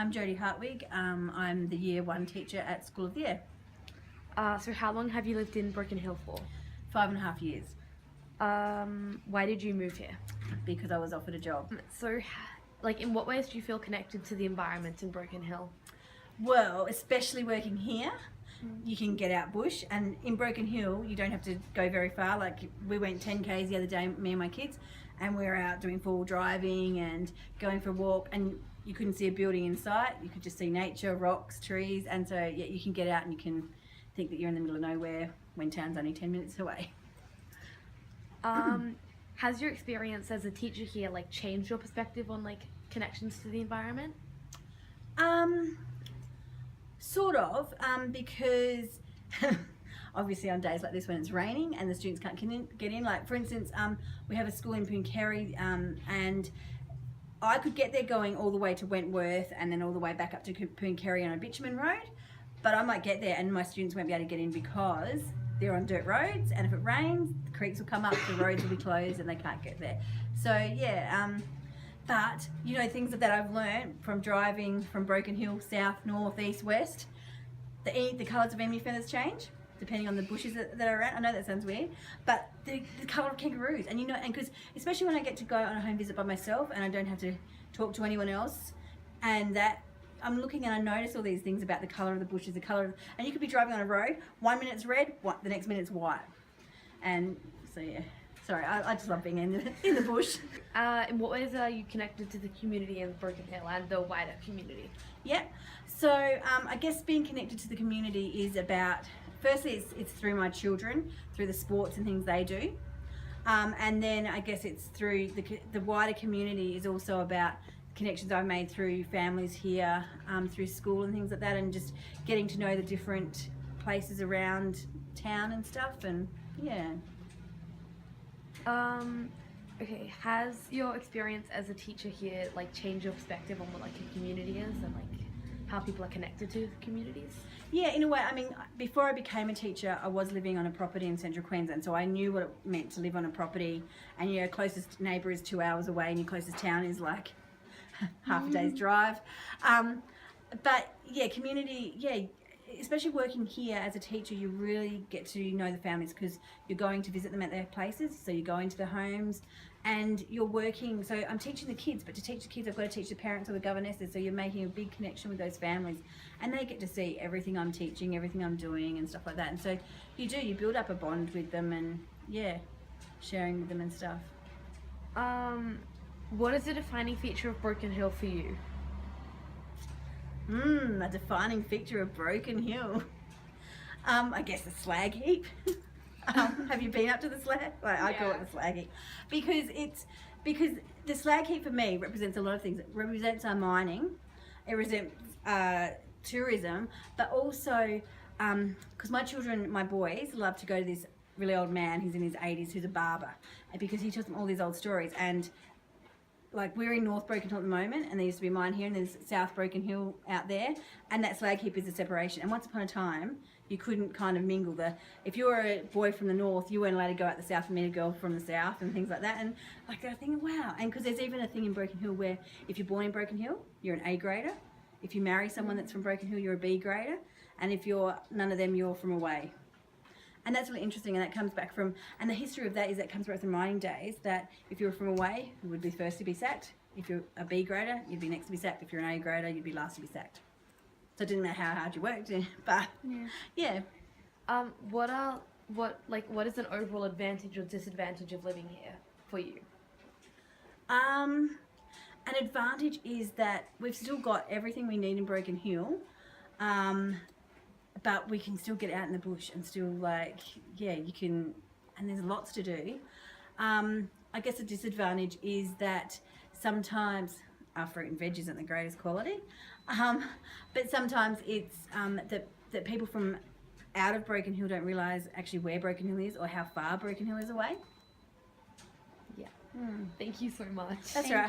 I'm Jodie Hartwig. I'm the Year 1 teacher at School of the Air. So how long have you lived in Broken Hill for? 5.5 years. Why did you move here? Because I was offered a job. So, like, in what ways do you feel connected to the environment in Broken Hill? Well, especially working here, you can get out bush, and in Broken Hill you don't have to go very far. Like, we went 10k's the other day, me and my kids, and we were out doing full driving and going for a walk, and you couldn't see a building in sight. You could just see nature, rocks, trees, and so yeah, you can get out and you can think that you're in the middle of nowhere when town's only 10 minutes away. Has your experience as a teacher here like changed your perspective on like connections to the environment? Sort of, because obviously on days like this when it's raining and the students can't get in, like for instance, we have a school in Pooncarie, and I could get there going all the way to Wentworth and then all the way back up to Pooncarie on a bitumen road, but I might get there and my students won't be able to get in because they're on dirt roads, and if it rains, the creeks will come up, the roads will be closed and they can't get there. So yeah, but you know, things that I've learned from driving from Broken Hill south, north, east, west, the colours of emu feathers change depending on the bushes that are around. I know that sounds weird, but the colour of kangaroos, and you know, and because especially when I get to go on a home visit by myself and I don't have to talk to anyone else, and that I'm looking and I notice all these things about the colour of the bushes, the colour of, and you could be driving on a road, 1 minute it's red, the next minute it's white, and so yeah. Sorry, I just love being in the bush. In what ways are you connected to the community in Broken Hill and the wider community? Yeah, so I guess being connected to the community is about, firstly it's through my children, through the sports and things they do, and then I guess it's through the wider community is also about connections I've made through families here, through school and things like that, and just getting to know the different places around town and stuff, and yeah. Okay, has your experience as a teacher here like changed your perspective on what like a community is and like how people are connected to communities? Yeah, in a way. I mean, before I became a teacher, I was living on a property in central Queensland, so I knew what it meant to live on a property, and your closest neighbour is 2 hours away and your closest town is like half a day's drive. But yeah, community, yeah, especially working here as a teacher, you really get to know the families because you're going to visit them at their places, so you're going to the homes and you're working. So I'm teaching the kids, but to teach the kids I've got to teach the parents or the governesses, so you're making a big connection with those families, and they get to see everything I'm teaching, everything I'm doing and stuff like that, and so you build up a bond with them, and yeah, sharing with them and stuff. What is the defining feature of Broken Hill for you? A defining feature of Broken Hill. I guess the slag heap. Have you been up to the slag? Like, I call it the slag heap because the slag heap for me represents a lot of things. It represents our mining, it represents tourism, but also because my children, my boys, love to go to this really old man. He's in his 80s, who's a barber, and because he tells them all these old stories. And like, we're in North Broken Hill at the moment, and there used to be a mine here, and there's South Broken Hill out there, and that slag heap is a separation. And once upon a time, you couldn't kind of mingle. If you were a boy from the north, you weren't allowed to go out the south and meet a girl from the south and things like that. And like, I think, wow. And because there's even a thing in Broken Hill where if you're born in Broken Hill, you're an A grader. If you marry someone that's from Broken Hill, you're a B grader. And if you're none of them, you're from away. And that's really interesting, and that comes back from, and the history of that is that comes back from mining days, that if you were from away, you would be first to be sacked. If you're a B grader, you'd be next to be sacked. If you're an A grader, you'd be last to be sacked. So it didn't matter how hard you worked, but yeah. What is an overall advantage or disadvantage of living here for you? An advantage is that we've still got everything we need in Broken Hill, but we can still get out in the bush and still, like, yeah, you can, and there's lots to do. I guess a disadvantage is that sometimes our fruit and veg isn't the greatest quality, but sometimes it's that people from out of Broken Hill don't realise actually where Broken Hill is or how far Broken Hill is away. Yeah. Thank you so much. That's right.